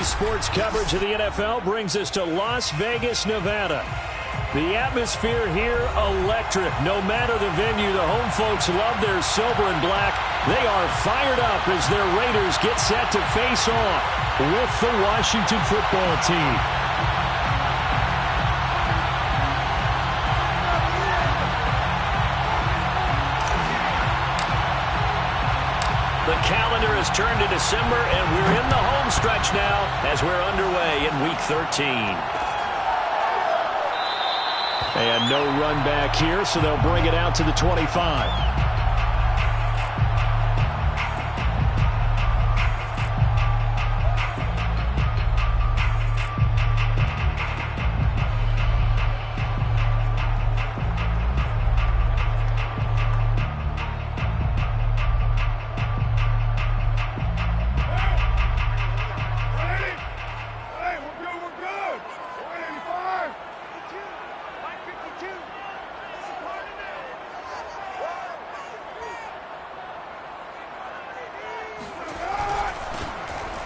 Sports coverage of the NFL brings us to Las Vegas, Nevada. The atmosphere here, electric. No matter the venue, the home folks love their silver and black. They are fired up as their Raiders get set to face off with the Washington football team. The calendar has turned to December, and we're in the home stretch now as we're underway in Week 13. And no run back here, so they'll bring it out to the 25.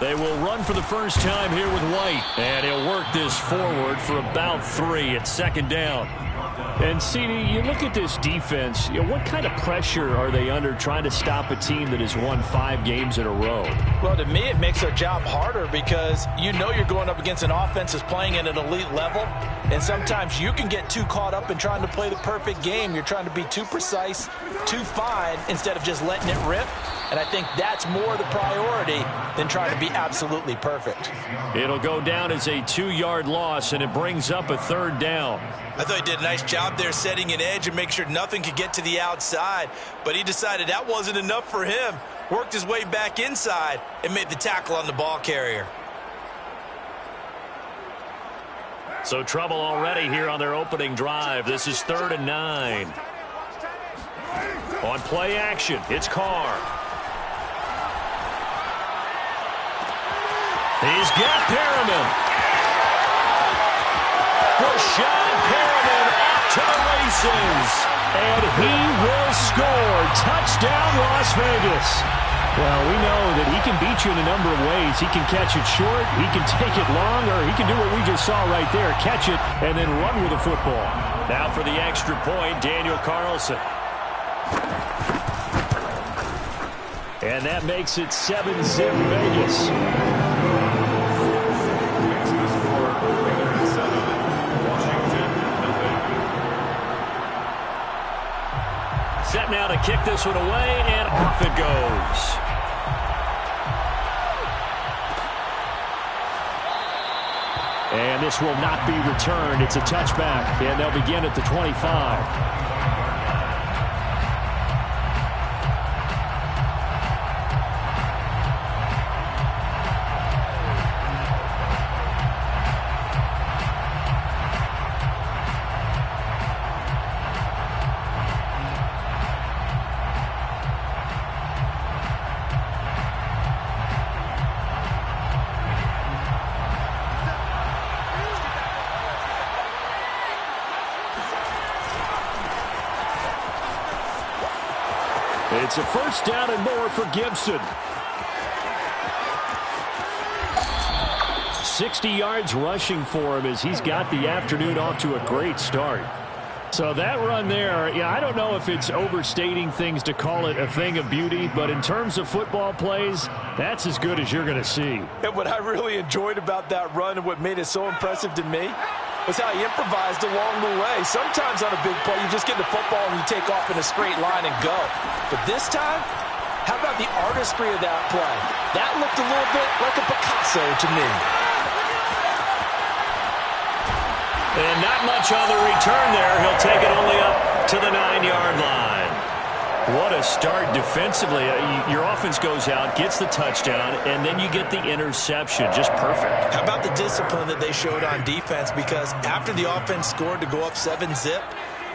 They will run for the first time here with White. And he'll work this forward for about 3 at second down. And, CD, you look at this defense, what kind of pressure are they under trying to stop a team that has won 5 games in a row? Well, to me, it makes their job harder because you know you're going up against an offense that's playing at an elite level. And sometimes you can get too caught up in trying to play the perfect game. You're trying to be too precise, too fine, instead of just letting it rip. And I think that's more the priority than trying to be absolutely perfect. It'll go down as a 2-yard loss, and it brings up a 3rd down. I thought he did a nice job there setting an edge and make sure nothing could get to the outside. But he decided that wasn't enough for him. Worked his way back inside and made the tackle on the ball carrier. So trouble already here on their opening drive. This is 3rd and 9. On play action, it's Carr. He's got Perriman. Rashad Perriman off to the races. And he will score. Touchdown, Las Vegas. Well, we know that he can beat you in a number of ways. He can catch it short, he can take it long, or he can do what we just saw right there, catch it and then run with the football. Now for the extra point, Daniel Carlson. And that makes it 7-zip Vegas. Set now to kick this one away, and off it goes. And this will not be returned. It's a touchback, and they'll begin at the 25. It's a first down and more for Gibson. 60 yards rushing for him as he's got the afternoon off to a great start. So that run there, I don't know if it's overstating things to call it a thing of beauty, but in terms of football plays, that's as good as you're going to see. And what I really enjoyed about that run and what made it so impressive to me was how he improvised along the way. Sometimes on a big play, you just get the football and you take off in a straight line and go. But this time, how about the artistry of that play? That looked a little bit like a Picasso to me. And not much on the return there. He'll take it only up to the 9-yard line. What a start defensively. Your offense goes out, gets the touchdown, and then you get the interception. Just perfect. How about the discipline that they showed on defense? Because after the offense scored to go up 7-zip,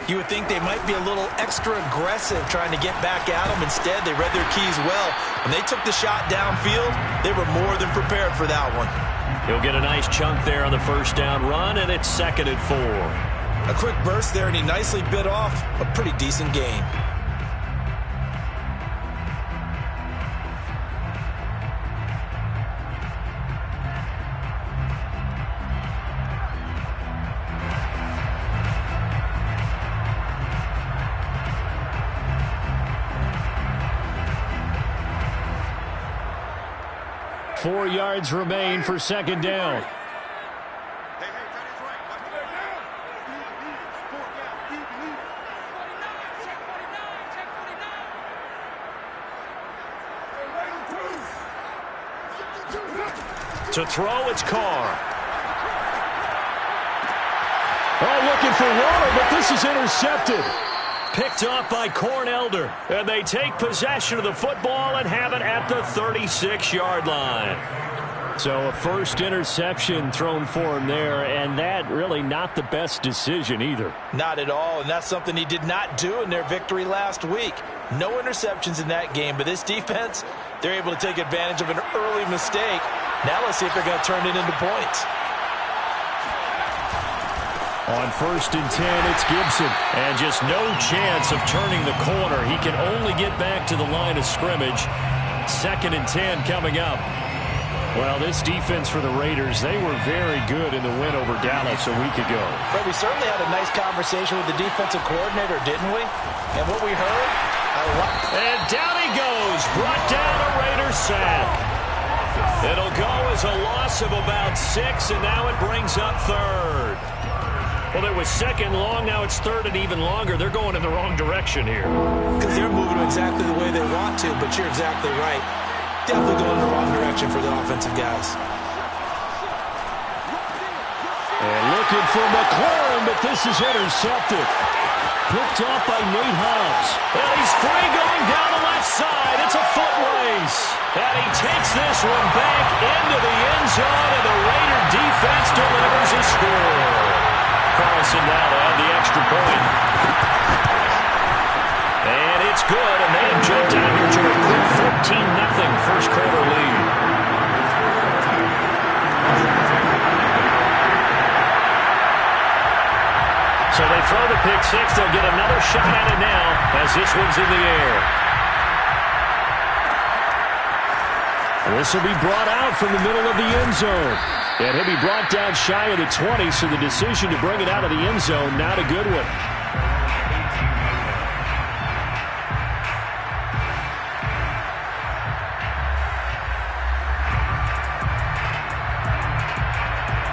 you would think they might be a little extra aggressive trying to get back at them. Instead, they read their keys well. When they took the shot downfield, they were more than prepared for that one. He'll get a nice chunk there on the first down run, and it's 2nd and 4. A quick burst there, and he nicely bit off a pretty decent gain. 4 yards remain for second down. To throw, it's Carr. Oh, looking for water, but this is intercepted. Picked off by Corn Elder. And they take possession of the football and have it at the 36-yard line. So a first interception thrown for him there, and that really not the best decision either. Not at all, and that's something he did not do in their victory last week. No interceptions in that game, but this defense, they're able to take advantage of an early mistake. Now let's see if they're going to turn it into points. On 1st and 10, it's Gibson. And just no chance of turning the corner. He can only get back to the line of scrimmage. 2nd and 10 coming up. Well, this defense for the Raiders, they were very good in the win over Dallas a week ago. But we certainly had a nice conversation with the defensive coordinator, didn't we? And what we heard, and down he goes. Brought down a Raiders sack. It'll go as a loss of about 6, and now it brings up 3rd. Well, it was 2nd long, now it's 3rd and even longer. They're going in the wrong direction here. Because they're moving exactly the way they want to, but you're exactly right. Definitely going in the wrong direction for the offensive guys. And looking for McLaurin, but this is intercepted. Picked off by Nate Hobbs. And he's free going down the left side. It's a foot race. And he takes this one back into the end zone, and the Raider defense delivers a score. Carlson now to add the extra point. And it's good, and they have jumped out here to a quick 14-0 first quarter lead. So they throw the pick six. They'll get another shot at it now as this one's in the air. This will be brought out from the middle of the end zone. And he'll be brought down shy of the 20, so the decision to bring it out of the end zone, not a good one.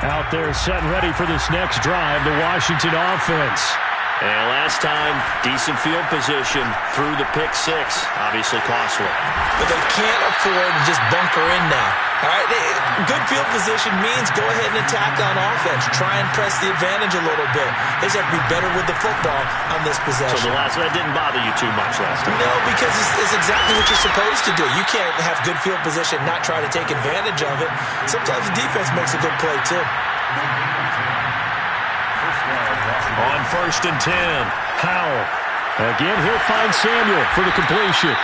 Out there set and ready for this next drive, the Washington offense. And last time, decent field position through the pick six. Obviously costly. But they can't afford to just bunker in now. All right, good field position means go ahead and attack on offense. Try and press the advantage a little bit. They just have to be better with the football on this possession. So that didn't bother you too much last time? No, because it's exactly what you're supposed to do. You can't have good field position and not try to take advantage of it. Sometimes the defense makes a good play, too. On 1st and 10, Howell. Again, he'll find Samuel for the completion.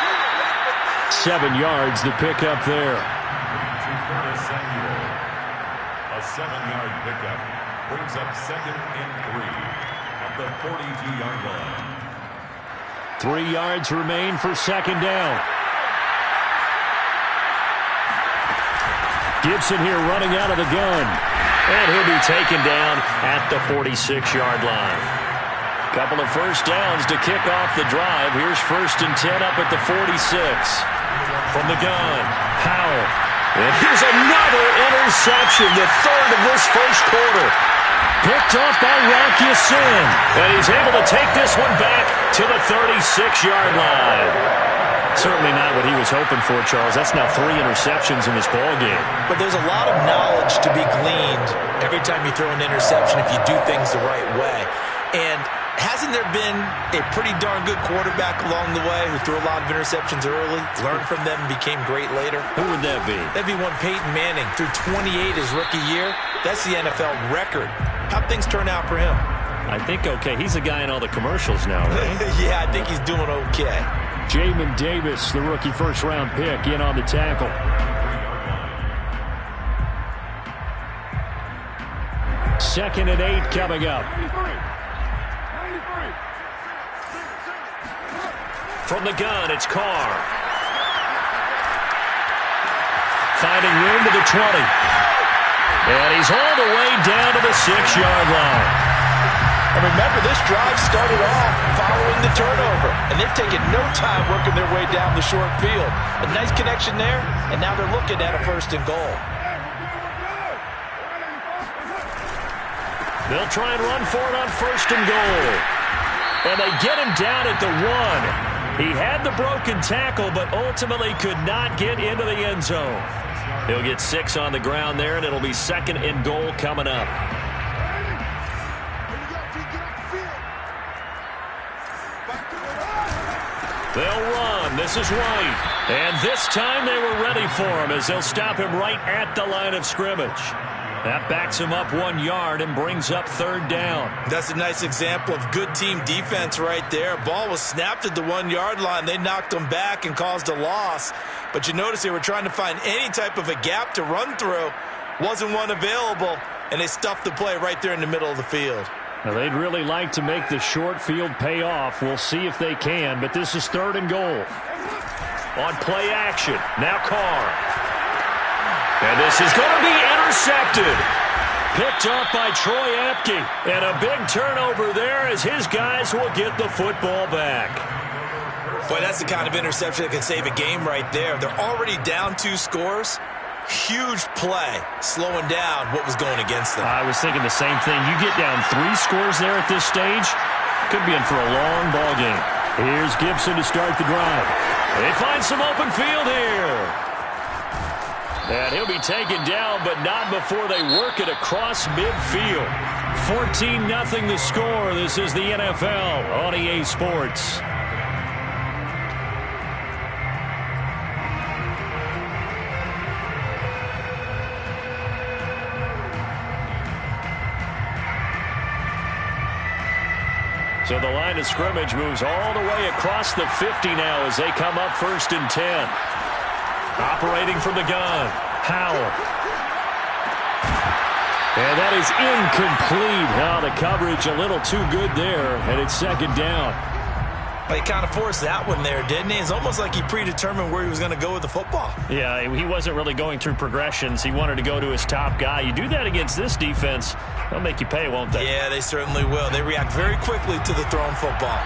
7 yards, the pickup there. A 7-yard pickup brings up 2nd and 3 at the 42-yard line. 3 yards remain for second down. Gibson here running out of the gun. And he'll be taken down at the 46-yard line. Couple of first downs to kick off the drive. Here's 1st and 10 up at the 46. From the gun, Powell. And here's another interception, the 3rd of this first quarter. Picked off by Rock Ya-Sin. And he's able to take this one back to the 36-yard line. Certainly not what he was hoping for, Charles. That's now 3 interceptions in this ballgame. But there's a lot of knowledge to be gleaned every time you throw an interception if you do things the right way. And hasn't there been a pretty darn good quarterback along the way who threw a lot of interceptions early, learned from them, and became great later? Who would that be? That'd be one Peyton Manning. Threw 28 his rookie year. That's the NFL record. How'd things turn out for him? I think okay. He's a guy in all the commercials now, right? Yeah, I think he's doing okay. Jamin Davis, the rookie first-round pick, in on the tackle. Second and 8 coming up. From the gun, it's Carr. Finding room to the 20. And he's all the way down to the 6-yard line. And remember, this drive started off following the turnover, and they've taken no time working their way down the short field. A nice connection there, and now they're looking at a 1st and goal. They'll try and run for it on 1st and goal. And they get him down at the 1. He had the broken tackle, but ultimately could not get into the end zone. He'll get 6 on the ground there, and it'll be 2nd and goal coming up. They'll run. This is White. And this time they were ready for him as they'll stop him right at the line of scrimmage. That backs him up 1 yard and brings up 3rd down. That's a nice example of good team defense right there. Ball was snapped at the 1 yard line. They knocked him back and caused a loss. But you notice they were trying to find any type of a gap to run through. Wasn't one available, and they stuffed the play right there in the middle of the field. Now, they'd really like to make the short field pay off. We'll see if they can, but this is 3rd and goal. On play action, now Carr. And this is going to be intercepted. Picked up by Troy Apke. And a big turnover there as his guys will get the football back. Boy, that's the kind of interception that can save a game right there. They're already down 2 scores. Huge play, slowing down what was going against them. I was thinking the same thing. You get down 3 scores there at this stage, could be in for a long ball game. Here's Gibson to start the drive. They find some open field here. And he'll be taken down, but not before they work it across midfield. 14-0 the score. This is the NFL on EA Sports. So the line of scrimmage moves all the way across the 50 now as they come up 1st and 10. Operating from the gun, Howell. And that is incomplete. Now the coverage a little too good there, and it's 2nd down. Well, he kind of forced that one there, didn't he? It's almost like he predetermined where he was going to go with the football. Yeah, he wasn't really going through progressions. He wanted to go to his top guy. You do that against this defense, they'll make you pay, won't they? Yeah, they certainly will. They react very quickly to the thrown football.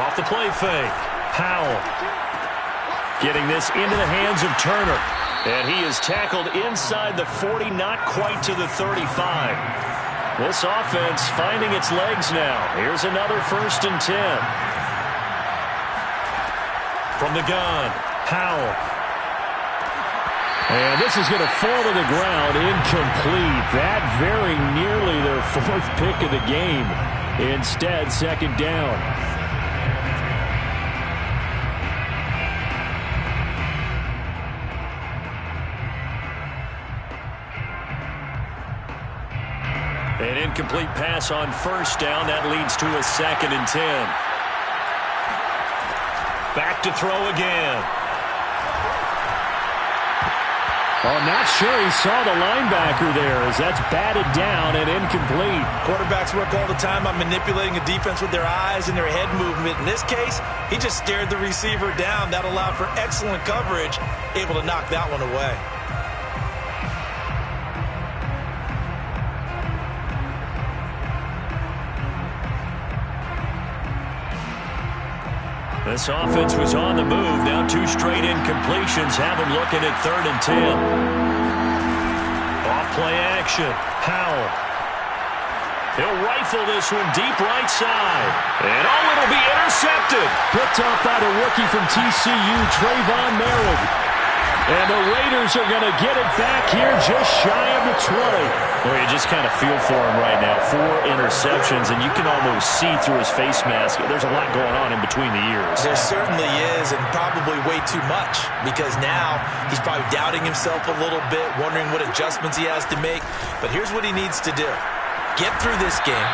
Off the play fake, Howell. Getting this into the hands of Turner. And he is tackled inside the 40, not quite to the 35. This offense finding its legs now. Here's another 1st and 10. From the gun, Howell. And this is going to fall to the ground, incomplete. That very nearly their 4th pick of the game. Instead, 2nd down. An incomplete pass on 1st down. That leads to a 2nd and 10. Back to throw again. Oh, not sure he saw the linebacker there as that's batted down and incomplete. Quarterbacks work all the time on manipulating a defense with their eyes and their head movement. In this case, he just stared the receiver down. That allowed for excellent coverage, able to knock that one away. This offense was on the move. Now 2 straight incompletions have them looking at 3rd and 10. Off play action. Howell. He'll rifle this one deep right side. And it'll be intercepted. Picked up by the rookie from TCU, Trayvon Merritt. And the Raiders are going to get it back here just shy of the 20. Well, you just kind of feel for him right now. 4 interceptions, and you can almost see through his face mask. There's a lot going on in between the ears. There certainly is, and probably way too much, because now he's probably doubting himself a little bit, wondering what adjustments he has to make. But here's what he needs to do. Get through this game,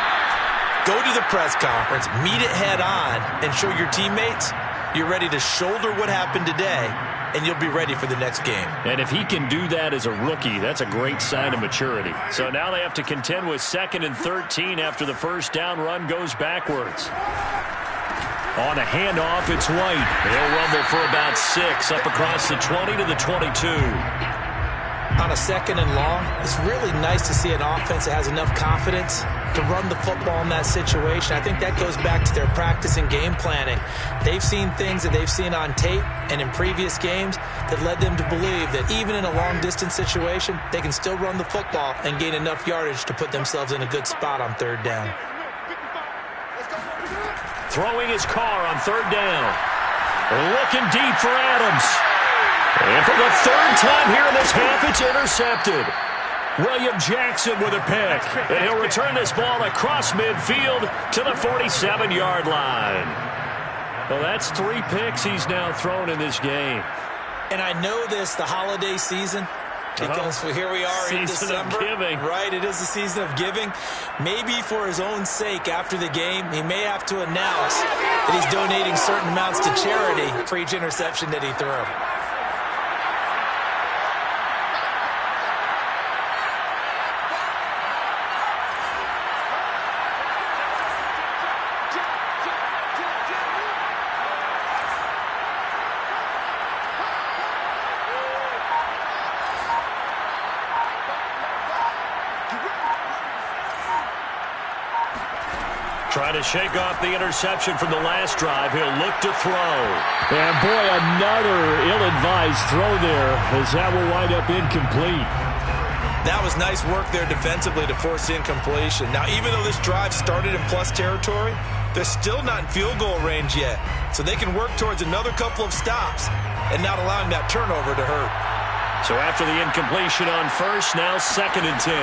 go to the press conference, meet it head on, and show your teammates you're ready to shoulder what happened today, and you'll be ready for the next game. And if he can do that as a rookie, that's a great sign of maturity. So now they have to contend with 2nd and 13 after the 1st down run goes backwards. On a handoff, it's White. He'll rumble for about 6 up across the 20 to the 22. on a 2nd and long, it's really nice to see an offense that has enough confidence to run the football in that situation. I think that goes back to their practice and game planning. They've seen things that they've seen on tape and in previous games that led them to believe that even in a long-distance situation, they can still run the football and gain enough yardage to put themselves in a good spot on 3rd down. Throwing his car on 3rd down. Looking deep for Adams. And for the 3rd time here in this half, it's intercepted. William Jackson with a pick. And he'll return this ball across midfield to the 47-yard line. Well, that's 3 picks he's now thrown in this game. And I know this, the holiday season, because here we are in December. Season of giving. Right, it is the season of giving. Maybe for his own sake after the game, he may have to announce that he's donating certain amounts to charity for each interception that he threw. Trying to shake off the interception from the last drive. He'll look to throw. And, boy, another ill-advised throw there as that will wind up incomplete. That was nice work there defensively to force incompletion. Now, even though this drive started in plus territory, they're still not in field goal range yet. So they can work towards another couple of stops and not allowing that turnover to hurt. So after the incompletion on 1st, now 2nd and 10.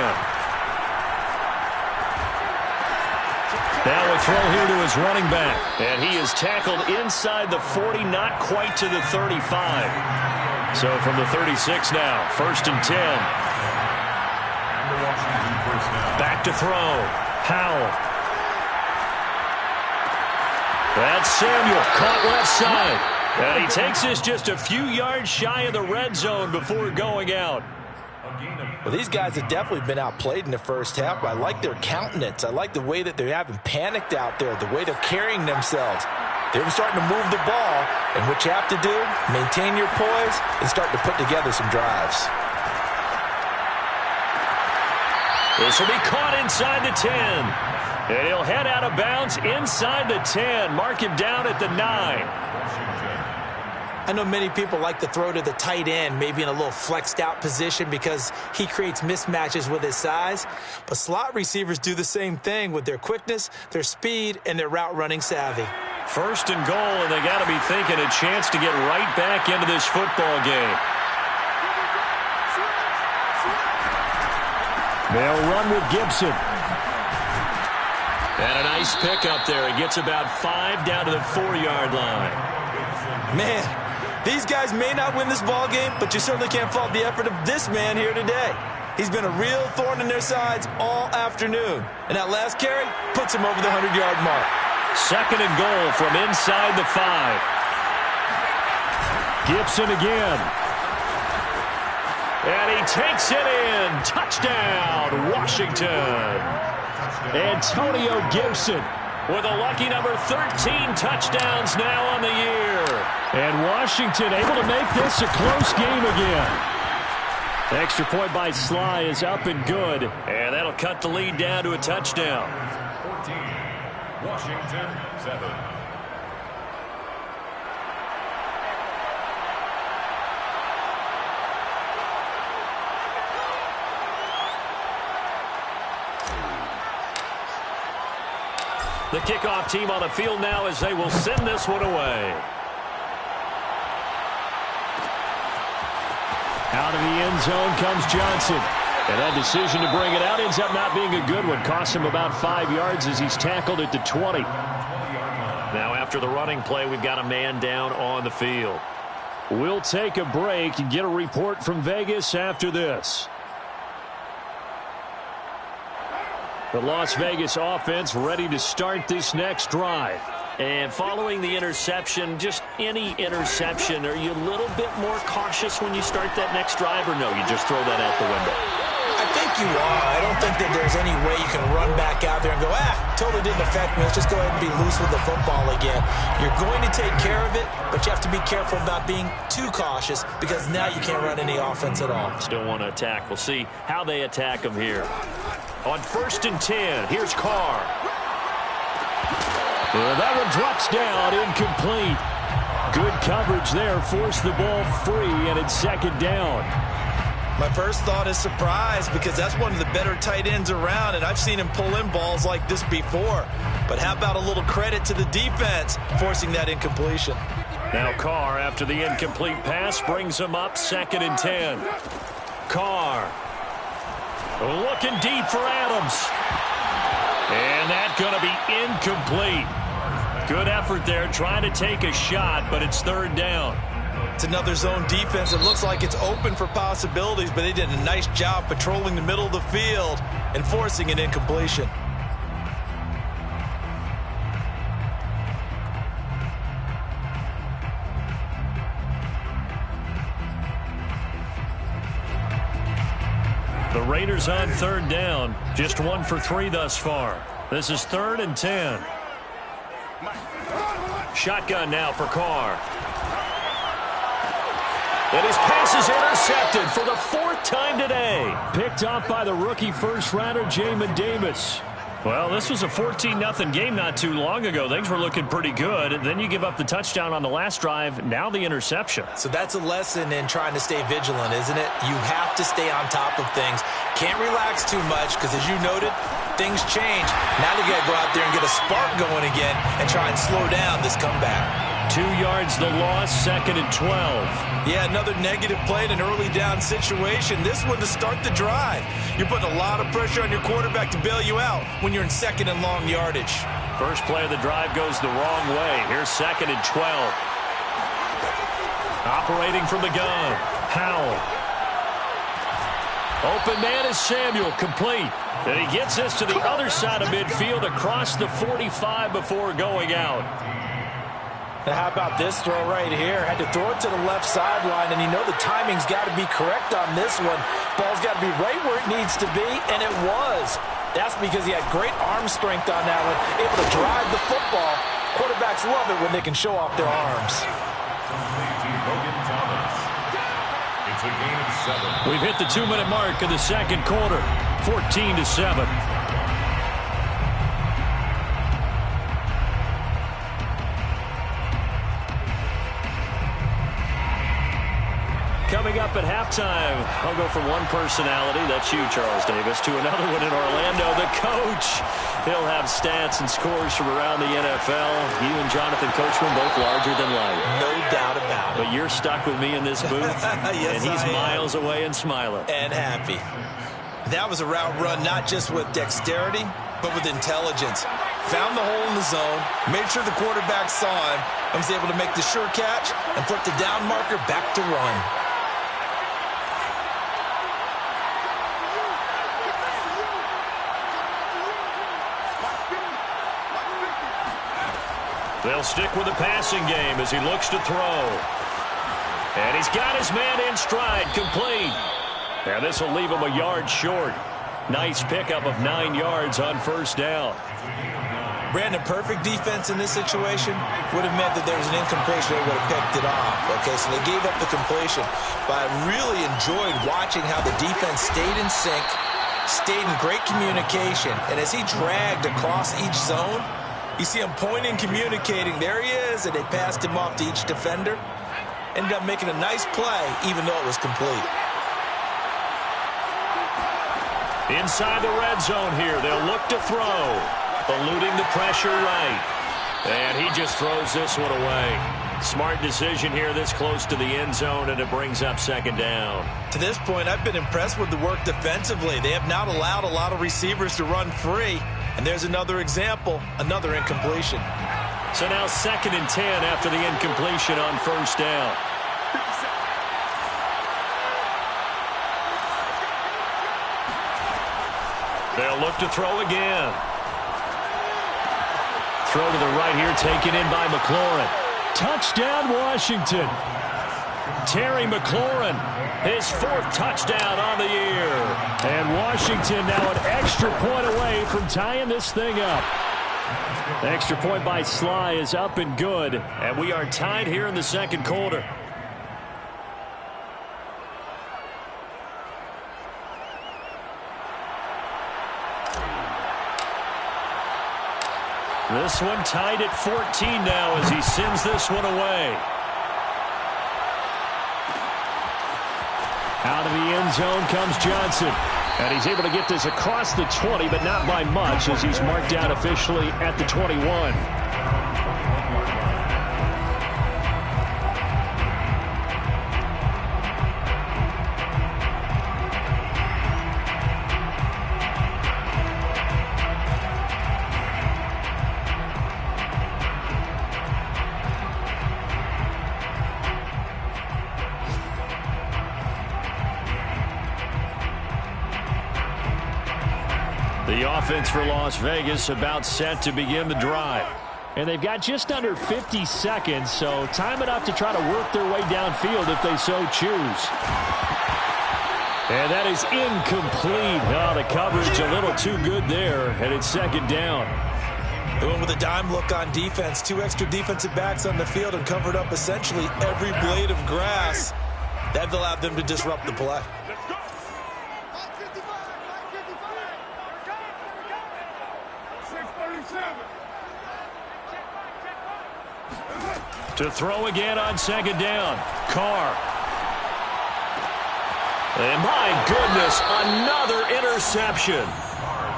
Now a throw here to his running back. And he is tackled inside the 40, not quite to the 35. So from the 36 now, 1st and 10. Back to throw. Howell. That's Samuel, caught left side. And he takes this just a few yards shy of the red zone before going out. Well, these guys have definitely been outplayed in the first half, but I like their countenance. I like the way that they haven't panicked out there, the way they're carrying themselves. They're starting to move the ball, and what you have to do, maintain your poise and start to put together some drives. This will be caught inside the 10. And he'll head out of bounds inside the 10. Mark him down at the 9. I know many people like to throw to the tight end, maybe in a little flexed out position because he creates mismatches with his size. But slot receivers do the same thing with their quickness, their speed, and their route running savvy. 1st and goal, and they got to be thinking a chance to get right back into this football game. They'll run with Gibson. And a nice pickup there. He gets about 5 down to the 4-yard line. Man, these guys may not win this ball game, but you certainly can't fault the effort of this man here today. He's been a real thorn in their sides all afternoon. And that last carry puts him over the 100-yard mark. 2nd and goal from inside the 5. Gibson again. And he takes it in. Touchdown, Washington. Antonio Gibson with a lucky number 13 touchdowns now on the year. And Washington able to make this a close game again. Extra point by Sly is up and good. And that'll cut the lead down to a touchdown. 14, Washington 7. The kickoff team on the field now as they will send this one away. Out of the end zone comes Johnson. And that decision to bring it out ends up not being a good one. Costs him about 5 yards as he's tackled at the 20. Now after the running play, we've got a man down on the field. We'll take a break and get a report from Vegas after this. The Las Vegas offense ready to start this next drive. And following the interception, just any interception, are you a little bit more cautious when you start that next drive, or no, you just throw that out the window? I think you are. I don't think that there's any way you can run back out there and go, totally didn't affect me. Let's just go ahead and be loose with the football again. You're going to take care of it, but you have have to be careful about being too cautious because now you can't run any offense at all. Still want to attack. We'll see how they attack him here. On 1st and 10, here's Carr. Well, that one drops down, incomplete. Good coverage there, forced the ball free, and it's 2nd down. My first thought is surprise because that's one of the better tight ends around, and I've seen him pull in balls like this before. But how about a little credit to the defense forcing that incompletion? Now Carr, after the incomplete pass, brings him up 2nd and 10. Carr looking deep for Adams. And that's going to be incomplete. Good effort there trying to take a shot, but it's 3rd down. It's another zone defense. It looks like it's open for possibilities, but they did a nice job patrolling the middle of the field and forcing an incompletion. The Raiders on 3rd down. Just 1 for 3 thus far. This is 3rd and 10. Shotgun now for Carr. And his pass is intercepted for the 4th time today. Picked off by the rookie first-rounder, Jamin Davis. Well, this was a 14-0 game not too long ago. Things were looking pretty good. And then you give up the touchdown on the last drive. Now the interception. So that's a lesson in trying to stay vigilant, isn't it? You have to stay on top of things. Can't relax too much because, as you noted, things change. Now they got to go out there and get a spark going again and try and slow down this comeback. 2 yards the loss, 2nd and 12. Yeah, another negative play in an early down situation. This one to start the drive. You're putting a lot of pressure on your quarterback to bail you out when you're in 2nd and long yardage. First play of the drive goes the wrong way. Here's 2nd and 12. Operating from the gun, Howell. Open man is Samuel, complete. And he gets this to the other side of midfield across the 45 before going out. Now how about this throw right here? Had to throw it to the left sideline, and you know the timing's got to be correct on this one. Ball's got to be right where it needs to be, and it was. That's because he had great arm strength on that one, able to drive the football. Quarterbacks love it when they can show off their arms. It's a gain of 7. We've hit the 2-minute mark of the 2nd quarter, 14-7. Coming up at halftime, I'll go from one personality, that's you, Charles Davis, to another one in Orlando, the coach. He'll have stats and scores from around the NFL. You and Jonathan Coachman both larger than life. No doubt about it. But you're stuck with me in this booth, yes, and he's miles away and smiling. And happy. That was a route run not just with dexterity, but with intelligence. Found the hole in the zone, made sure the quarterback saw him, and was able to make the sure catch and flip the down marker back to run. They'll stick with the passing game as he looks to throw. And he's got his man in stride, complete. And this will leave him a yard short. Nice pickup of 9 yards on 1st down. Brandon, perfect defense in this situation would have meant that there was an incompletion. They would have picked it off. Okay, so they gave up the completion. But I really enjoyed watching how the defense stayed in sync, stayed in great communication. And as he dragged across each zone, you see him pointing, communicating. There he is, and they passed him off to each defender. Ended up making a nice play, even though it was complete. Inside the red zone here, they'll look to throw. Eluding the pressure right. And he just throws this one away. Smart decision here this close to the end zone, and it brings up 2nd down. To this point, I've been impressed with the work defensively. They have not allowed a lot of receivers to run free. And there's another example, another incompletion. So now 2nd and 10 after the incompletion on 1st down. They'll look to throw again. Throw to the right here, taken in by McLaurin. Touchdown, Washington. Terry McLaurin, his 4th touchdown on the year. And Washington now an extra point away from tying this thing up. The extra point by Sly is up and good. And we are tied here in the second quarter. This one tied at 14 now as he sends this one away. Out of the end zone comes Johnson. And he's able to get this across the 20, but not by much as he's marked out officially at the 21. The offense for Las Vegas about set to begin the drive. And they've got just under 50 seconds, so time enough to try to work their way downfield if they so choose. And that is incomplete. Oh, the coverage a little too good there, and it's second down. They went with a dime look on defense. 2 extra defensive backs on the field and covered up essentially every blade of grass. That allowed them to disrupt the play. To throw again on second down. Carr. And my goodness, another interception.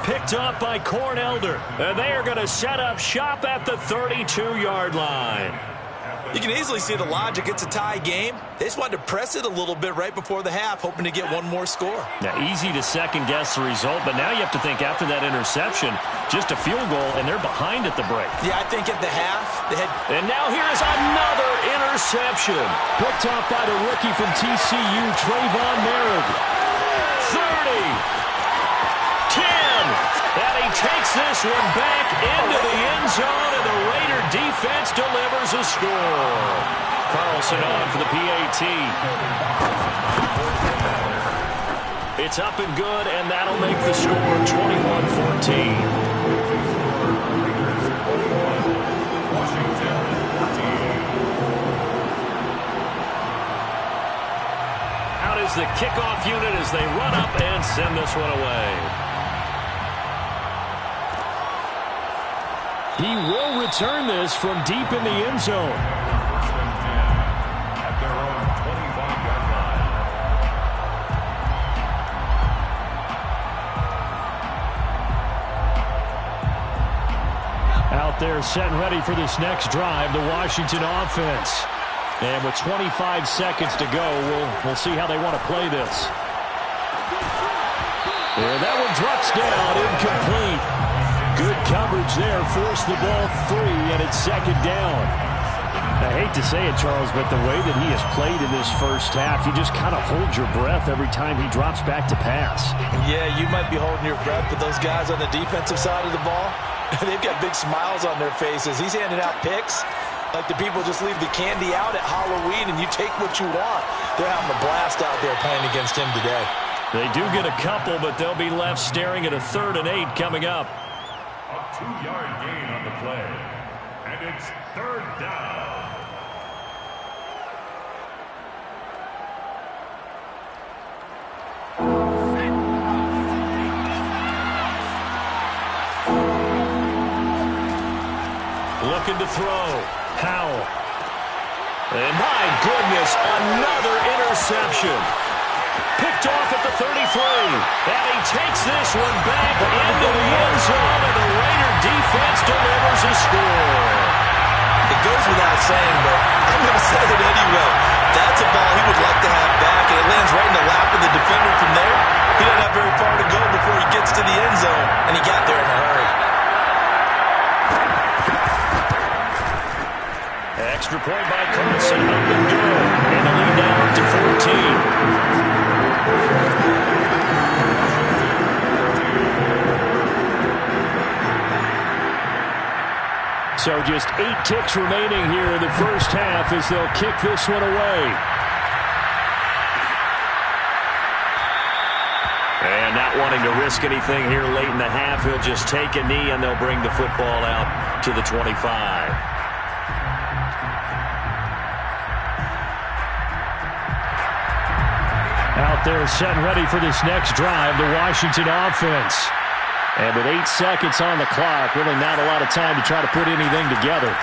Picked up by Corn Elder. And they are going to set up shop at the 32-yard line. You can easily see the logic. It's a tie game. They just wanted to press it a little bit right before the half, hoping to get one more score. Now, easy to second-guess the result, but now you have to think after that interception, just a field goal, and they're behind at the break. Yeah, I think at the half, they had... And now here's another interception. Picked off by the rookie from TCU, Trayvon Merritt. 30. 10. And he takes this one back into the end zone, and the Raider defense delivers a score. Carlson on for the PAT. It's up and good, and that'll make the score 21-14. Out is the kickoff unit as they run up and send this one away. He will return this from deep in the end zone. First and 10 at their own 25-yard line. Out there set and ready for this next drive, the Washington offense. And with 25 seconds to go, we'll see how they want to play this. And that one drops down, incomplete. Good coverage there, forced the ball free, and it's second down. I hate to say it, Charles, but the way that he has played in this first half, you just kind of hold your breath every time he drops back to pass. Yeah, you might be holding your breath, but those guys on the defensive side of the ball, they've got big smiles on their faces. He's handing out picks like the people just leave the candy out at Halloween, and you take what you want. They're having a blast out there playing against him today. They do get a couple, but they'll be left staring at a 3rd and 8 coming up. A 2-yard gain on the play. And it's 3rd down. Looking to throw. Howell. And my goodness, another interception. Picked off at the 33. And he takes this one back into the end zone, and the Raider defense delivers a score. It goes without saying, but I'm going to say it anyway. That's a ball he would like to have back, and it lands right in the lap of the defender from there. He doesn't have very far to go before he gets to the end zone, and he got there in a hurry. Extra point by Carlson, up and good, and the lead now up to 14. So just 8 ticks remaining here in the first half as they'll kick this one away. And not wanting to risk anything here late in the half, he'll just take a knee and they'll bring the football out to the 25. Out there set and ready for this next drive, the Washington offense. And with 8 seconds on the clock, really not a lot of time to try to put anything together.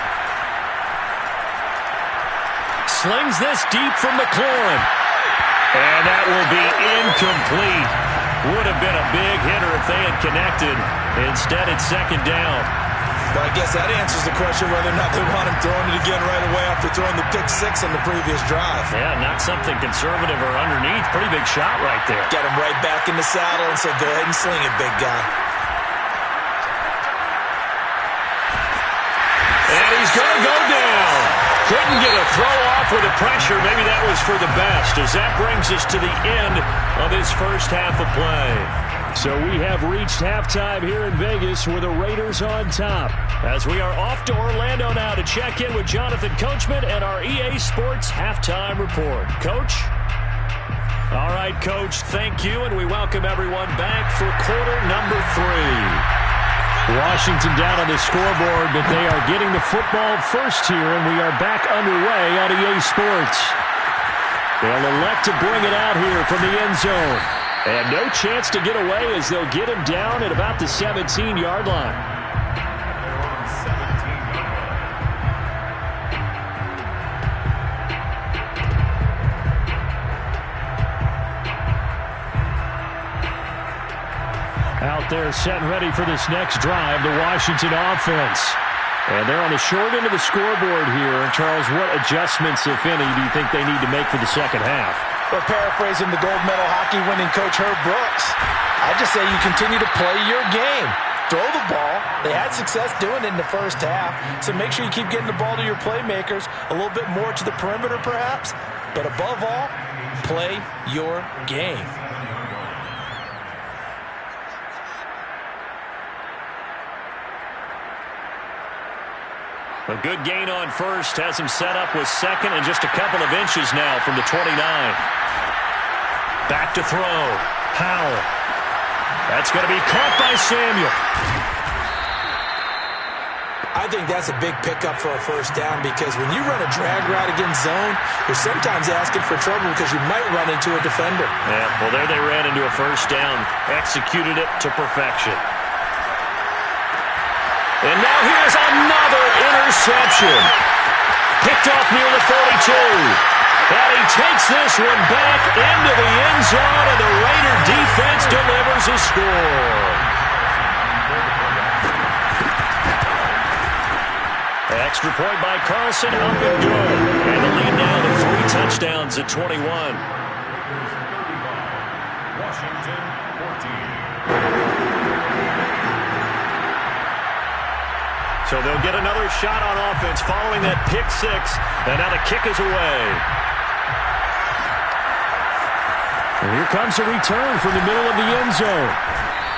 Slings this deep from McLaurin. And that will be incomplete. Would have been a big hitter if they had connected. Instead, it's second down. But I guess that answers the question whether or not they want him throwing it again right away after throwing the pick 6 on the previous drive. Yeah, not something conservative or underneath. Pretty big shot right there. Get him right back in the saddle and say, go ahead and sling it, big guy. And he's going to go down. Couldn't get a throw off with the pressure. Maybe that was for the best, as that brings us to the end of this first half of play. So we have reached halftime here in Vegas with the Raiders on top. As we are off to Orlando now to check in with Jonathan Coachman and our EA Sports Halftime Report. Coach? All right, Coach, thank you, and we welcome everyone back for quarter number 3. Washington down on the scoreboard, but they are getting the football first here, and we are back underway on EA Sports. They'll elect to bring it out here from the end zone. And no chance to get away as they'll get him down at about the 17-yard line. Out there set and ready for this next drive, the Washington offense. And they're on the short end of the scoreboard here. Charles, what adjustments, if any, do you think they need to make for the second half? Well, paraphrasing the gold medal hockey winning coach Herb Brooks, I just say you continue to play your game. Throw the ball. They had success doing it in the first half, so make sure you keep getting the ball to your playmakers, a little bit more to the perimeter perhaps, but above all, play your game. A good gain on first has him set up with second and just a couple of inches now from the 29. Back to throw. Howell. That's going to be caught by Samuel. I think that's a big pickup for a first down because when you run a drag route against zone, you're sometimes asking for trouble because you might run into a defender. Yeah, well, there they ran into a first down. Executed it to perfection. And now here's another interception. Picked off near the 42. And he takes this one back into the end zone, and the Raider defense delivers a score. Extra point by Carlson, up and good. And the lead now to 3 touchdowns at 21. Washington 14. So they'll get another shot on offense following that pick 6. And now the kick is away. And here comes a return from the middle of the end zone.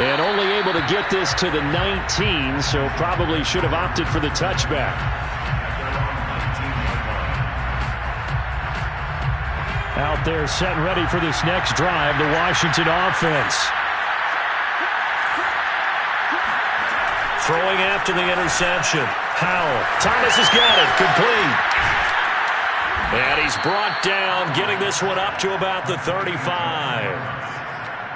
And only able to get this to the 19, so probably should have opted for the touchback. Out there set and ready for this next drive, the Washington offense. Throwing after the interception. Howell. Thomas has got it. Complete. And he's brought down, getting this one up to about the 35.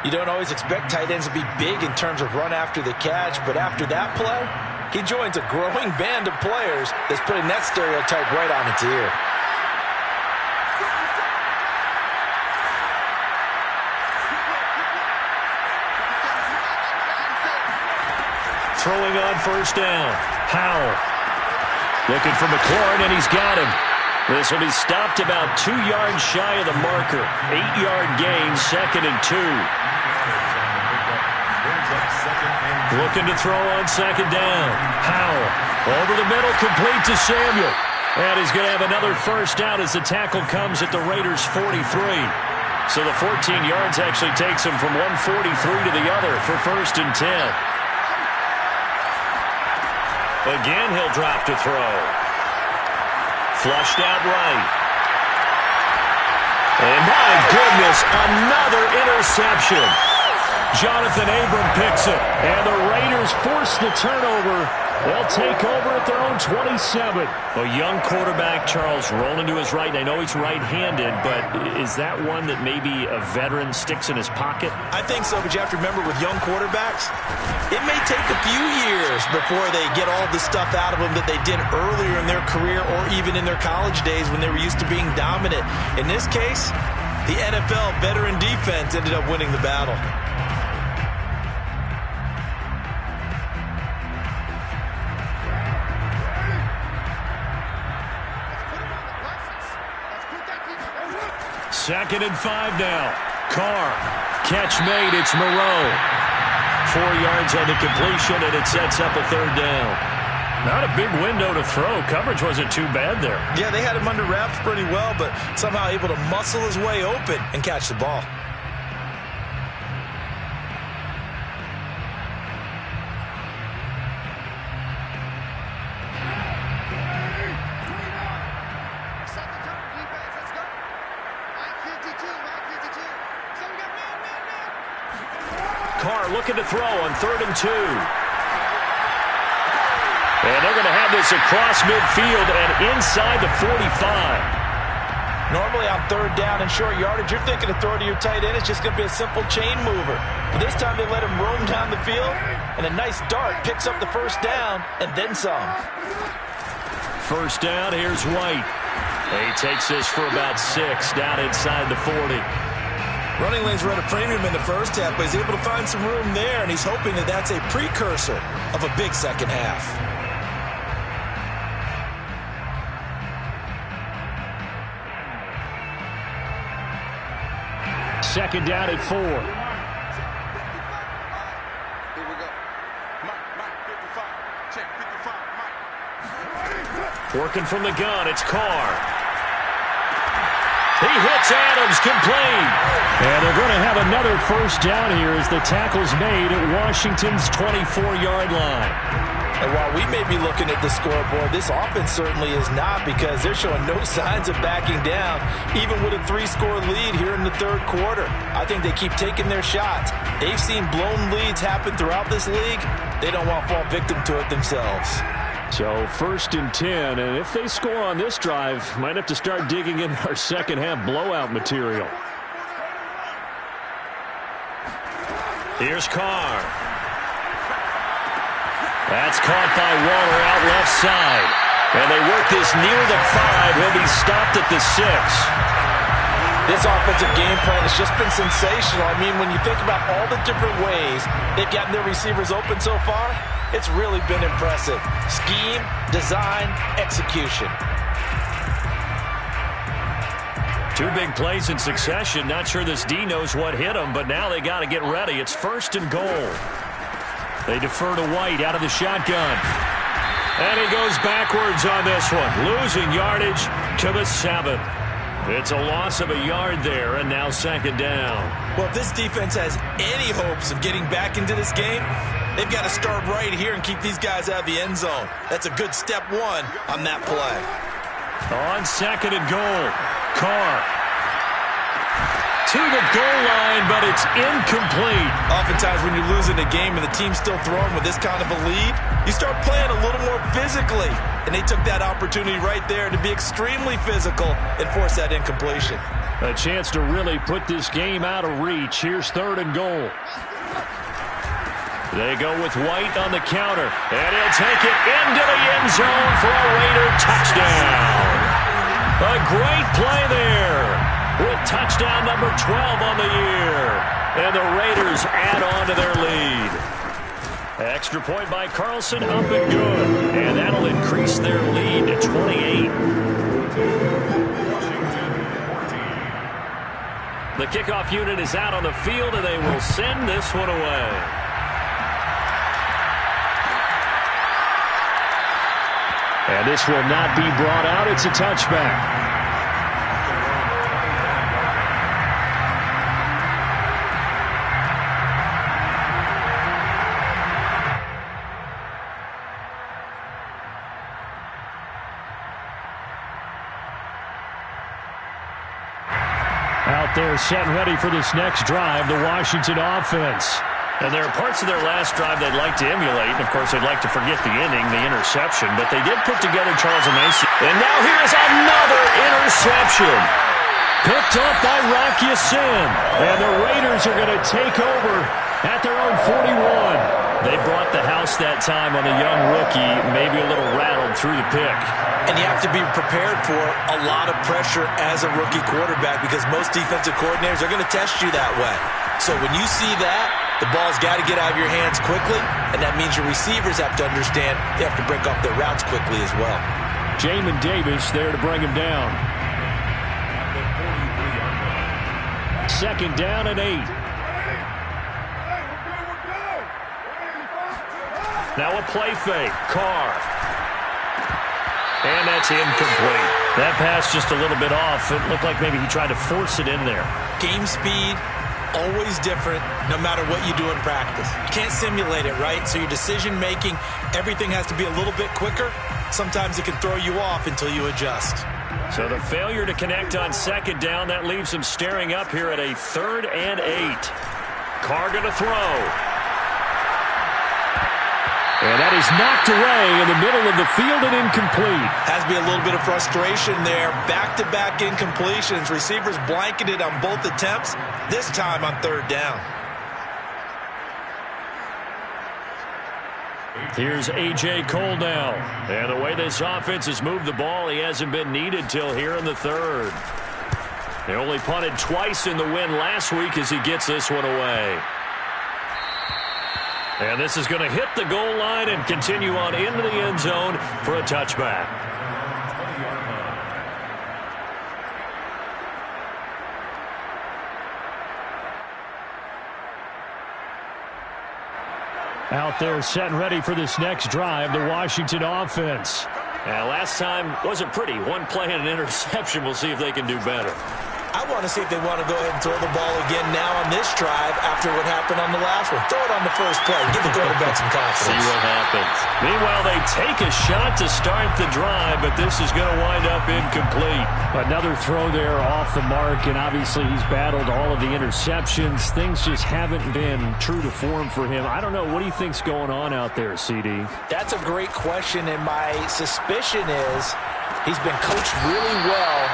You don't always expect tight ends to be big in terms of run after the catch, but after that play, he joins a growing band of players that's putting that stereotype right on its ear. Throwing on first down. Howell. Looking for McLaurin, and he's got him. This will be stopped about 2 yards shy of the marker. 8-yard gain, 2nd and 2. Looking to throw on second down. Howell. Over the middle, complete to Samuel. And he's going to have another first down as the tackle comes at the Raiders' 43. So the 14 yards actually takes him from 143 to the other for 1st and 10. Again, he'll drop to throw. Flushed out right. And my goodness, another interception. Jonathan Abram picks it. And the Raiders force the turnover. They'll take over at their own 27. A young quarterback, Charles, rolling to his right. I know he's right-handed, but is that one that maybe a veteran sticks in his pocket? I think so, but you have to remember with young quarterbacks, it may take a few years before they get all the stuff out of them that they did earlier in their career or even in their college days when they were used to being dominant. In this case, the NFL veteran defense ended up winning the battle. Second and 5 now. Carr. Catch made. It's Moreau. 4 yards on the completion, and it sets up a third down. Not a big window to throw. Coverage wasn't too bad there. Yeah, they had him under wraps pretty well, but somehow able to muscle his way open and catch the ball. Carr looking to throw on 3rd and 2. And they're going to have this across midfield and inside the 45. Normally on 3rd down and short yardage, you're thinking to throw to your tight end. It's just going to be a simple chain mover. But this time they let him roam down the field, and a nice dart picks up the first down and then some. First down, here's White. He takes this for about 6 down inside the 40. Running lanes were at a premium in the first half, but he's able to find some room there, and he's hoping that that's a precursor of a big second half. Second down at 4. Here we go. Mike, 55. Check 55, Mike. Working from the gun, it's Carr. He hits Adams, complete. And they're going to have another first down here as the tackle's made at Washington's 24-yard line. And while we may be looking at the scoreboard, this offense certainly is not, because they're showing no signs of backing down, even with a 3-score lead here in the third quarter. I think they keep taking their shots. They've seen blown leads happen throughout this league. They don't want to fall victim to it themselves. So 1st and 10, and if they score on this drive, might have to start digging in our second half blowout material. Here's Carr. That's caught by Waller out left side. And they work this near the 5. He'll be stopped at the 6. This offensive game plan has just been sensational. I mean, when you think about all the different ways they've gotten their receivers open so far, it's really been impressive. Scheme, design, execution. 2 big plays in succession. Not sure this D knows what hit him, but now they got to get ready. It's 1st and goal. They defer to White out of the shotgun. And he goes backwards on this one, losing yardage to the 7. It's a loss of a yard there, and now second down. Well, if this defense has any hopes of getting back into this game, they've got to start right here and keep these guys out of the end zone. That's a good step 1 on that play. On 2nd and goal, Carr to the goal line, but it's incomplete. Oftentimes when you're losing a game and the team's still throwing with this kind of a lead, you start playing a little more physically. And they took that opportunity right there to be extremely physical and force that incompletion. A chance to really put this game out of reach. Here's 3rd and goal. They go with White on the counter, and he'll take it into the end zone for a Raider touchdown. A great play there with touchdown number 12 on the year. And the Raiders add on to their lead. Extra point by Carlson, up and good. And that'll increase their lead to 28. The kickoff unit is out on the field, and they will send this one away. And this will not be brought out. It's a touchback. Out there set and ready for this next drive, the Washington offense. And there are parts of their last drive they'd like to emulate. And, of course, they'd like to forget the inning, the interception. But they did put together Charles Mason. And now here's another interception. Picked up by Rock Ya-Sin. And the Raiders are going to take over at their own 41. They brought the house that time on a young rookie, maybe a little rattled through the pick. And you have to be prepared for a lot of pressure as a rookie quarterback because most defensive coordinators are going to test you that way. So when you see that, the ball's got to get out of your hands quickly, and that means your receivers have to understand they have to break off their routes quickly as well. Jamin Davis there to bring him down. 2nd down and 8. Now a play fake. Carr. And that's incomplete. That pass just a little bit off. It looked like maybe he tried to force it in there. Game speed, always different no matter what you do in practice. You can't simulate it, right? So your decision-making, everything has to be a little bit quicker. Sometimes it can throw you off until you adjust. So the failure to connect on 2nd down, that leaves him staring up here at a 3rd and 8. Carr going to throw. And that is knocked away in the middle of the field and incomplete. Has to be a little bit of frustration there. Back-to-back incompletions. Receivers blanketed on both attempts, this time on 3rd down. Here's A.J. Cole now. And the way this offense has moved the ball, he hasn't been needed till here in the 3rd. They only punted twice in the win last week as he gets this one away. And this is going to hit the goal line and continue on into the end zone for a touchback. Out there set and ready for this next drive, the Washington offense. Now, last time wasn't pretty. One play and an interception. We'll see if they can do better. I want to see if they want to go ahead and throw the ball again now on this drive after what happened on the last one. Throw it on the first play. Give the quarterback some confidence. See what happens. Meanwhile, they take a shot to start the drive, but this is going to wind up incomplete. Another throw there off the mark, and obviously he's battled all of the interceptions. Things just haven't been true to form for him. I don't know. What do you think's going on out there, CD? That's a great question, and my suspicion is he's been coached really well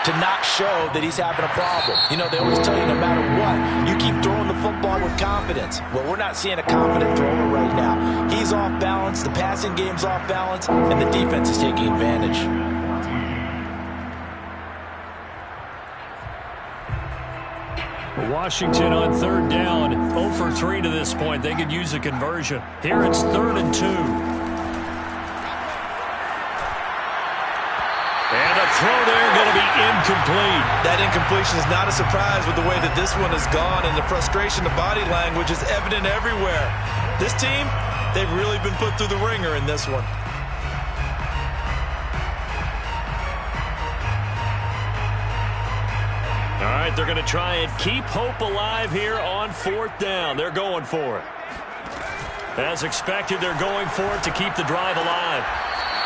to not show that he's having a problem. You know, they always tell you no matter what, you keep throwing the football with confidence. Well, we're not seeing a confident thrower right now. He's off balance, the passing game's off balance, and the defense is taking advantage. Washington on 3rd down. 0 for 3 to this point. They could use a conversion. Here it's 3rd and 2. And a throw there going to be incomplete. That incompletion is not a surprise with the way that this one has gone, and the frustration, the body language is evident everywhere. This team, they've really been put through the ringer in this one. All right, they're going to try and keep hope alive here on 4th down. They're going for it. As expected, they're going for it to keep the drive alive.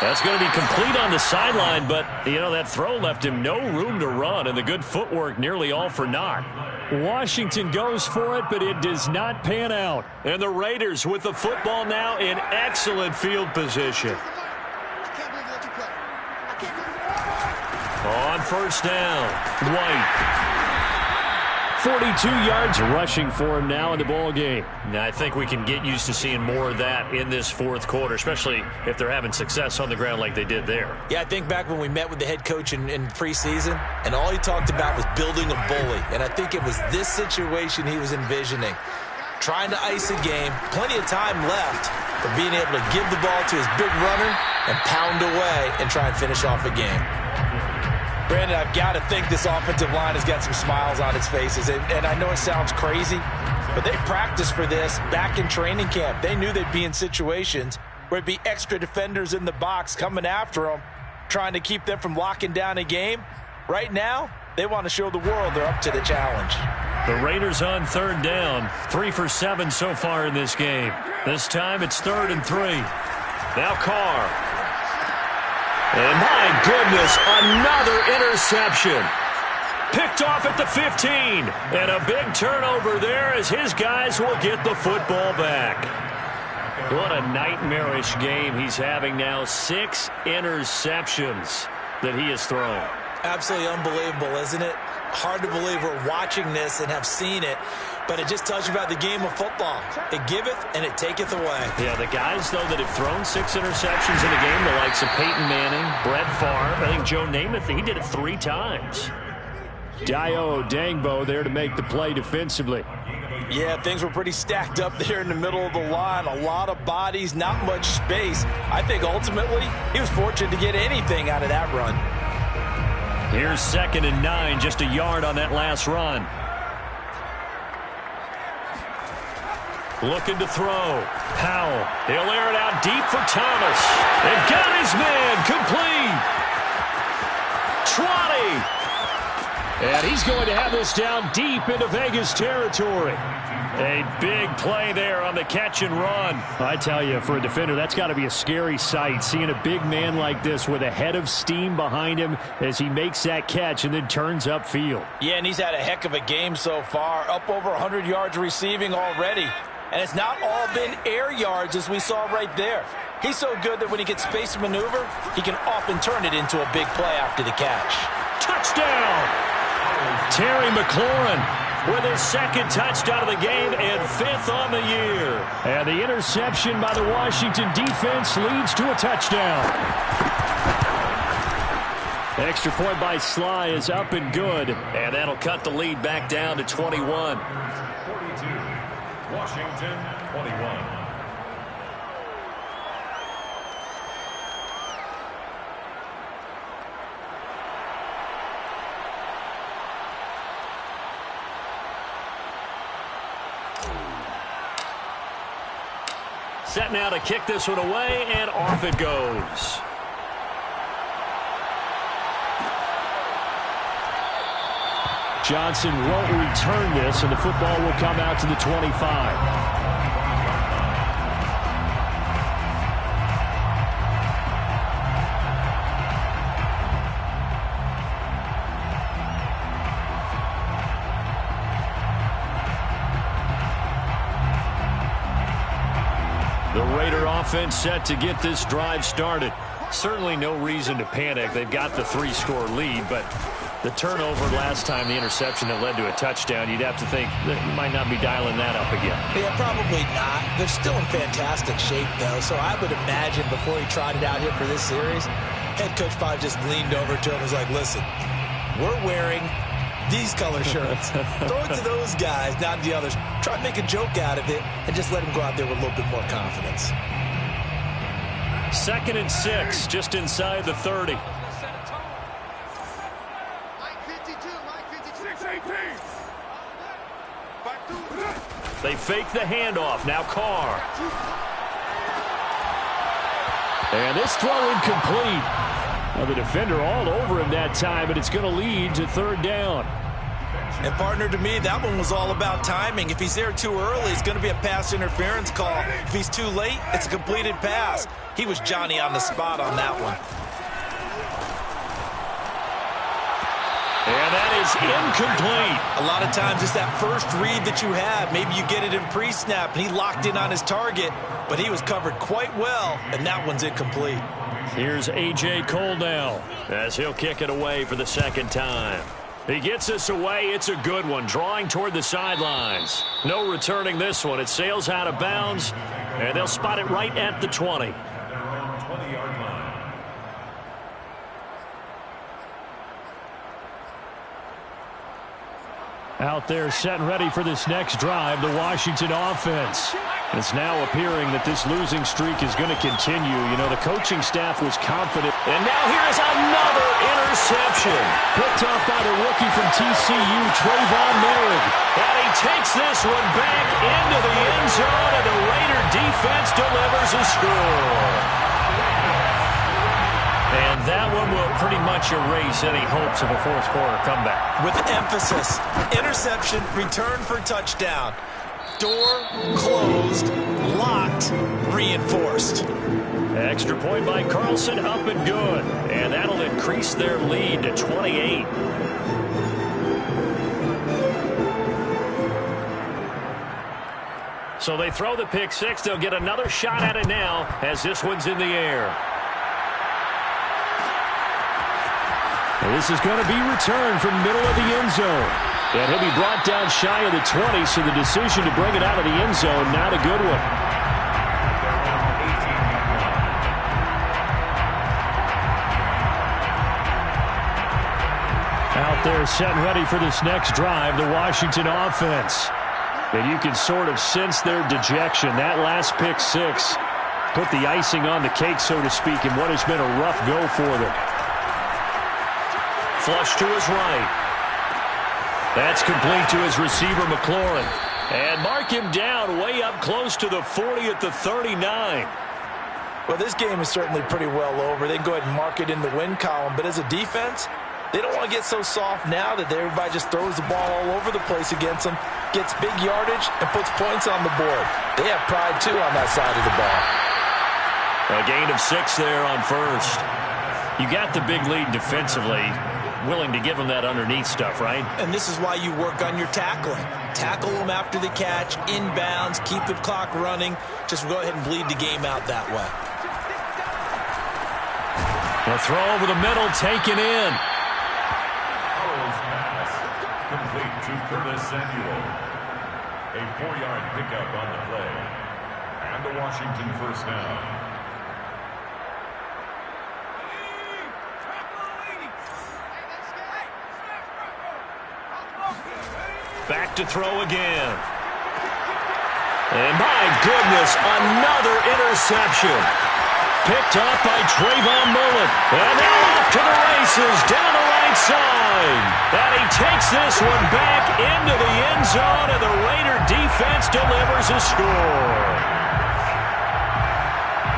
That's going to be complete on the sideline, but, you know, that throw left him no room to run, and the good footwork nearly all for naught. Washington goes for it, but it does not pan out. And the Raiders with the football now in excellent field position. On 1st down, White. 42 yards rushing for him now in the ball game. Now, I think we can get used to seeing more of that in this 4th quarter, especially if they're having success on the ground like they did there. Yeah, I think back when we met with the head coach in preseason, and all he talked about was building a bully. And I think it was this situation he was envisioning. Trying to ice a game, plenty of time left, but being able to give the ball to his big runner and pound away and try and finish off a game. Brandon, I've got to think this offensive line has got some smiles on its faces. And I know it sounds crazy, but they practiced for this back in training camp. They knew they'd be in situations where it'd be extra defenders in the box coming after them, trying to keep them from locking down a game. Right now, they want to show the world they're up to the challenge. The Raiders on 3rd down. 3 for 7 so far in this game. This time it's 3rd and 3. Now Carr. And my goodness, another interception. Picked off at the 15. And a big turnover there as his guys will get the football back. What a nightmarish game he's having now. 6 interceptions that he has thrown. Absolutely unbelievable, isn't it? Hard to believe we're watching this and have seen it, but it just tells you about the game of football. It giveth and it taketh away. Yeah, the guys, though, that have thrown 6 interceptions in the game, the likes of Peyton Manning, Brett Favre, I think Joe Namath, he did it 3 times. Dayo Odeyingbo there to make the play defensively. Yeah, things were pretty stacked up there in the middle of the line. A lot of bodies, not much space. I think ultimately he was fortunate to get anything out of that run. Here's 2nd and 9, just a yard on that last run. Looking to throw. Powell, he'll air it out deep for Thomas. And got his man, complete. Trotty. And he's going to have this down deep into Vegas territory. A big play there on the catch and run. I tell you, for a defender, that's got to be a scary sight, seeing a big man like this with a head of steam behind him as he makes that catch and then turns upfield. Yeah, and he's had a heck of a game so far, up over 100 yards receiving already. And it's not all been air yards as we saw right there. He's so good that when he gets space to maneuver, he can often turn it into a big play after the catch. Touchdown! Terry McLaurin with his 2nd touchdown of the game and 5th on the year. And the interception by the Washington defense leads to a touchdown. Extra point by Sly is up and good. And that'll cut the lead back down to 21. 42, Washington 21. Set now to kick this one away, and off it goes. Johnson won't return this, and the football will come out to the 25. The Raider offense set to get this drive started. Certainly no reason to panic. They've got the 3-score lead, but the turnover last time, the interception that led to a touchdown, you'd have to think that you might not be dialing that up again. Yeah, probably not. They're still in fantastic shape, though, so I would imagine before he trotted out here for this series, head coach probably just leaned over to him and was like, listen, we're wearing these color shirts. Throw it to those guys, not the others. Try to make a joke out of it and just let them go out there with a little bit more confidence. 2nd and 6, just inside the 30. They fake the handoff. Now Carr. And this throw incomplete. Now the defender all over him that time, but it's going to lead to 3rd down. And, partner, to me, that one was all about timing. If he's there too early, it's going to be a pass interference call. If he's too late, it's a completed pass. He was Johnny on the spot on that one. And that is incomplete. A lot of times it's that first read that you have. Maybe you get it in pre-snap, and he locked in on his target, but he was covered quite well, and that one's incomplete. Here's A.J. Cole now as he'll kick it away for the 2nd time. He gets this away. It's a good one, drawing toward the sidelines. No returning this one. It sails out of bounds, and they'll spot it right at the 20. 20-yard line. Out there set and ready for this next drive, the Washington offense. It's now appearing that this losing streak is going to continue. You know, the coaching staff was confident. And now here is another interception. Picked off by the rookie from TCU, Trayvon Merrick. And he takes this one back into the end zone, and the Raider defense delivers a score. And that one will pretty much erase any hopes of a 4th-quarter comeback. With emphasis, interception, return for touchdown. Door closed, locked, reinforced. Extra point by Carlson, up and good. And that'll increase their lead to 28. So they throw the pick six. They'll get another shot at it now as this one's in the air. And this is going to be returned from the middle of the end zone. And he'll be brought down shy of the 20, so the decision to bring it out of the end zone, not a good one. Out there set and ready for this next drive, the Washington offense. And you can sort of sense their dejection. That last pick six put the icing on the cake, so to speak, in what has been a rough go for them. Flush to his right. That's complete to his receiver, McLaurin. And mark him down way up close to the 40 at the 39. Well, this game is certainly pretty well over. They can go ahead and mark it in the win column. But as a defense, they don't want to get so soft now that everybody just throws the ball all over the place against them, gets big yardage, and puts points on the board. They have pride, too, on that side of the ball. A gain of 6 there on first. You got the big lead defensively. Willing to give them that underneath stuff, right? And this is why you work on your tackling. Tackle them after the catch, inbounds, keep the clock running. Just go ahead and bleed the game out that way. The throw over the middle, taken in. Howell's pass complete to Curtis Samuel. A 4-yard pickup on the play. And the Washington first down. Back to throw again. And my goodness, another interception. Picked up by Trayvon Mullen. And now off to the races down the right side. And he takes this one back into the end zone, and the Raider defense delivers a score.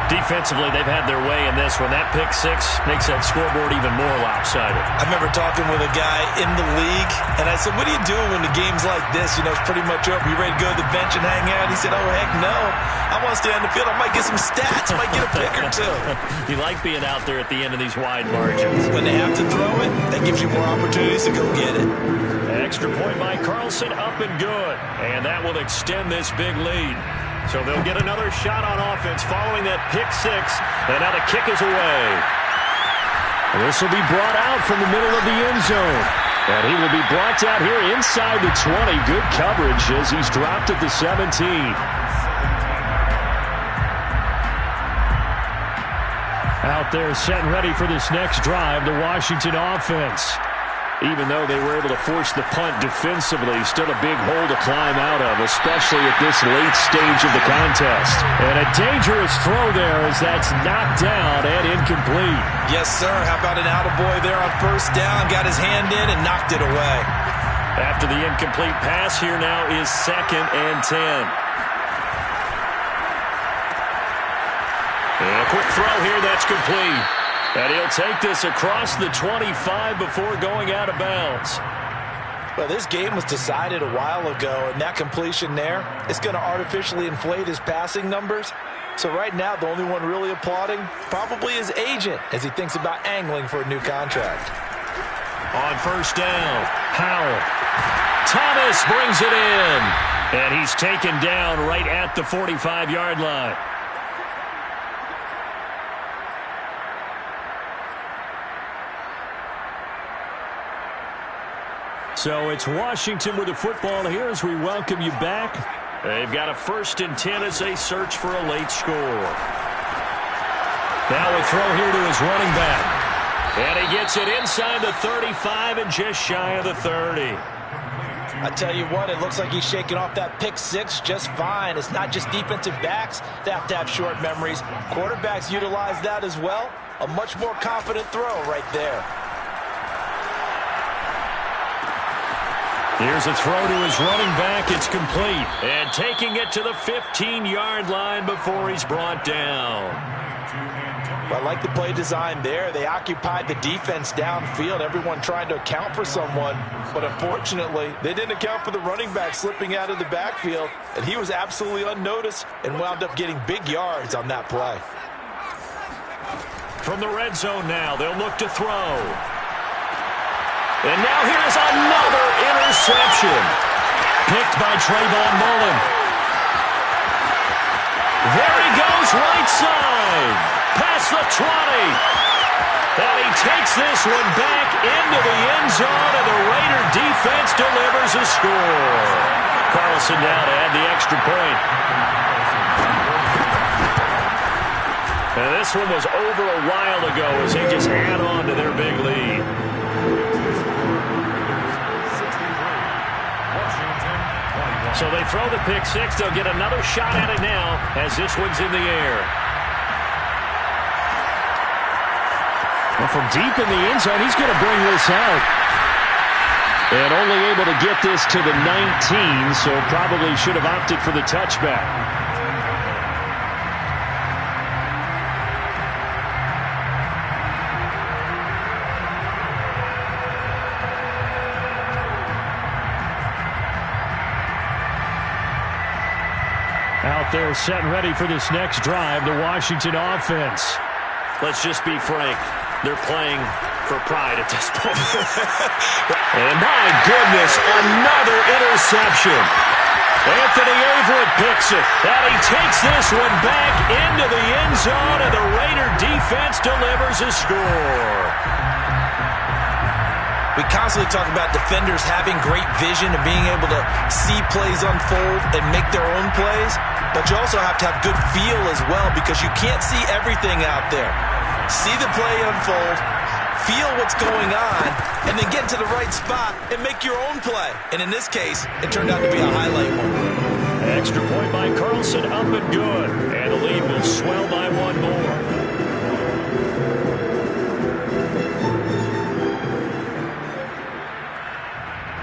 Defensively, they've had their way in this one. That pick six makes that scoreboard even more lopsided. I remember talking with a guy in the league, and I said, what do you do when the game's like this? You know, it's pretty much over. You ready to go to the bench and hang out? He said, oh, heck no. I want to stay on the field. I might get some stats. I might get a pick or two. You like being out there at the end of these wide margins. When they have to throw it, that gives you more opportunities to go get it. Extra point by Carlson, up and good. And that will extend this big lead. So they'll get another shot on offense following that pick six. And now the kick is away. And this will be brought out from the middle of the end zone. And he will be brought down here inside the 20. Good coverage as he's dropped at the 17. Out there set and ready for this next drive, the Washington offense. Even though they were able to force the punt defensively, still a big hole to climb out of, especially at this late stage of the contest. And a dangerous throw there as that's knocked down and incomplete. Yes, sir. How about an attaboy there on first down? Got his hand in and knocked it away. After the incomplete pass, here now is 2nd and 10. And a quick throw here, that's complete. And he'll take this across the 25 before going out of bounds. Well, this game was decided a while ago, and that completion there is going to artificially inflate his passing numbers. So right now, the only one really applauding probably his agent as he thinks about angling for a new contract. On first down, Howell. Thomas brings it in. And he's taken down right at the 45-yard line. So it's Washington with the football here as we welcome you back. They've got a 1st and 10 as they search for a late score. Now a throw here to his running back. And he gets it inside the 35 and just shy of the 30. I tell you what, it looks like he's shaking off that pick six just fine. It's not just defensive backs that have to have short memories. Quarterbacks utilize that as well. A much more confident throw right there. Here's a throw to his running back. It's complete. And taking it to the 15-yard line before he's brought down. Well, I like the play design there. They occupied the defense downfield, everyone trying to account for someone. But unfortunately, they didn't account for the running back slipping out of the backfield. And he was absolutely unnoticed and wound up getting big yards on that play. From the red zone now, they'll look to throw. And now here's another interception. Picked by Trayvon Mullen. There he goes, right side. Past the 20. And he takes this one back into the end zone, and the Raider defense delivers a score. Carlson down to add the extra point. And this one was over a while ago as they just add on to their big lead. So they throw the pick six. They'll get another shot at it now as this one's in the air. Well, from deep in the end zone, he's going to bring this out. And only able to get this to the 19, so probably should have opted for the touchback. Out there set and ready for this next drive, the Washington offense. Let's just be frank. They're playing for pride at this point. And my goodness, another interception. Anthony Averett picks it. And he takes this one back into the end zone, and the Raider defense delivers a score. We constantly talk about defenders having great vision and being able to see plays unfold and make their own plays, but you also have to have good feel as well because you can't see everything out there. See the play unfold, feel what's going on, and then get to the right spot and make your own play. And in this case, it turned out to be a highlight one. Extra point by Carlson, up and good. And the lead will swell by one more.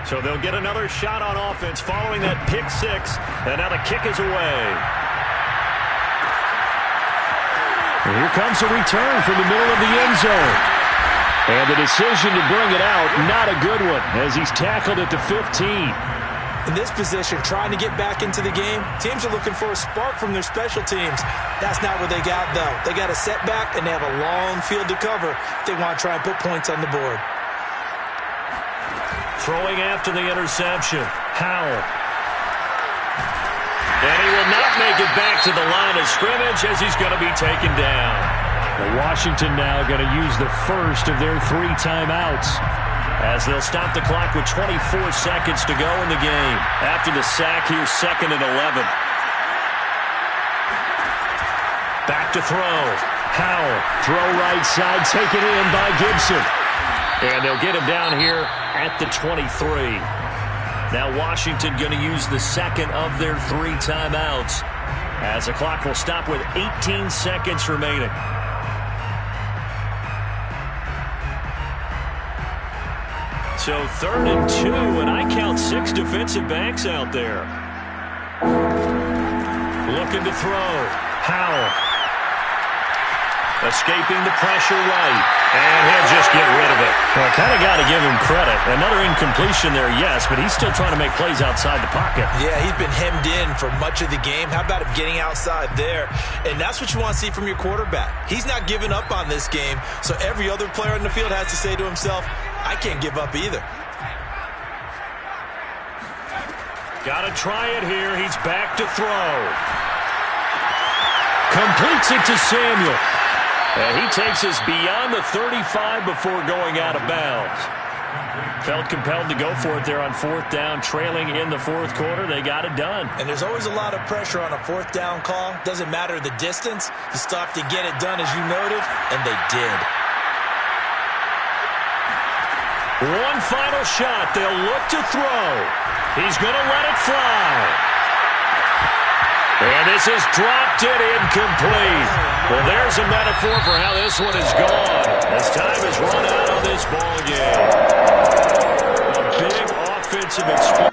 So they'll get another shot on offense following that pick six. And now the kick is away. And here comes a return from the middle of the end zone. And the decision to bring it out, not a good one, as he's tackled at the 15. In this position, trying to get back into the game, teams are looking for a spark from their special teams. That's not what they got, though. They got a setback, and they have a long field to cover if they want to try and put points on the board. Throwing after the interception. Howell. And he will not make it back to the line of scrimmage as he's going to be taken down. Well, Washington now going to use the first of their 3 timeouts, as they'll stop the clock with 24 seconds to go in the game. After the sack, here's 2nd and 11. Back to throw. Howell, throw right side, taken in by Gibson. And they'll get him down here at the 23. Now Washington going to use the second of their 3 timeouts as the clock will stop with 18 seconds remaining. So 3rd and 2, and I count 6 defensive backs out there. Looking to throw. Howell. Escaping the pressure right. And he'll just get rid of it. Well, kind of got to give him credit. Another incompletion there, yes, but he's still trying to make plays outside the pocket. Yeah, he's been hemmed in for much of the game. How about him getting outside there? And that's what you want to see from your quarterback. He's not giving up on this game, so every other player in the field has to say to himself, I can't give up either. Got to try it here. He's back to throw. Completes it to Samuel. And he takes us beyond the 35 before going out of bounds. Felt compelled to go for it there on 4th down, trailing in the 4th quarter. They got it done. And there's always a lot of pressure on a 4th down call. Doesn't matter the distance. You still have to get it done, as you noted, and they did. One final shot. They'll look to throw. He's going to let it fly. And this is dropped it incomplete. Well, there's a metaphor for how this one is gone. As time has run out on this ball game. A big offensive explosion.